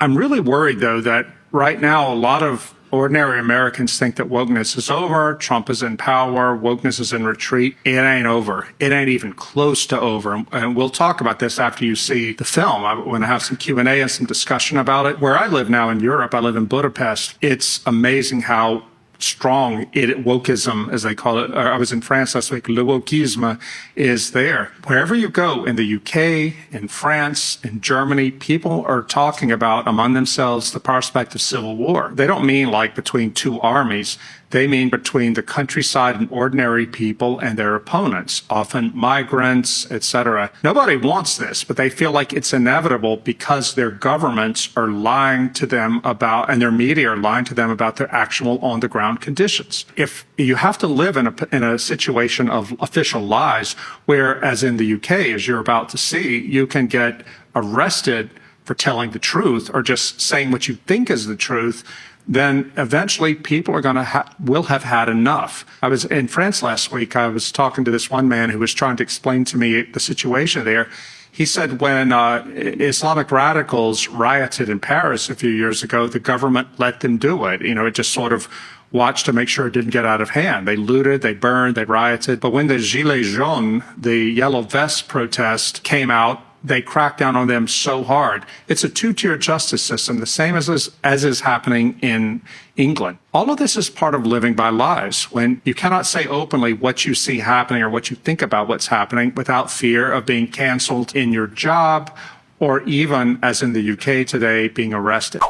I'm really worried, though, that right now a lot of ordinary Americans think that wokeness is over, Trump is in power, wokeness is in retreat. It ain't over. It ain't even close to over. And we'll talk about this after you see the film. I want to have some Q&A and some discussion about it. Where I live now in Europe, I live in Budapest. It's amazing how strong wokeism, as they call it. I was in France last week. Le wokisme is there. Wherever you go, in the UK, in France, in Germany, people are talking about among themselves the prospect of civil war. They don't mean like between two armies. They mean between the countryside and ordinary people and their opponents, often migrants, etc. Nobody wants this, but they feel like it's inevitable because their governments are lying to them about, and their media are lying to them about their actual on-the-ground conditions. If you have to live in a situation of official lies, where, as in the UK, as you're about to see, you can get arrested for telling the truth or just saying what you think is the truth, then eventually people are going to will have had enough. I was in France last week. I was talking to this one man who was trying to explain to me the situation there. He said when Islamic radicals rioted in Paris a few years ago, the government let them do it. You know, it just sort of watched to make sure it didn't get out of hand. They looted, they burned, they rioted. But when the Gilets jaunes, the yellow vest protest, came out, they cracked down on them so hard. It's a two-tier justice system, the same as is happening in England. All of this is part of living by lies, when you cannot say openly what you see happening or what you think about what's happening without fear of being canceled in your job or even, as in the UK today, being arrested.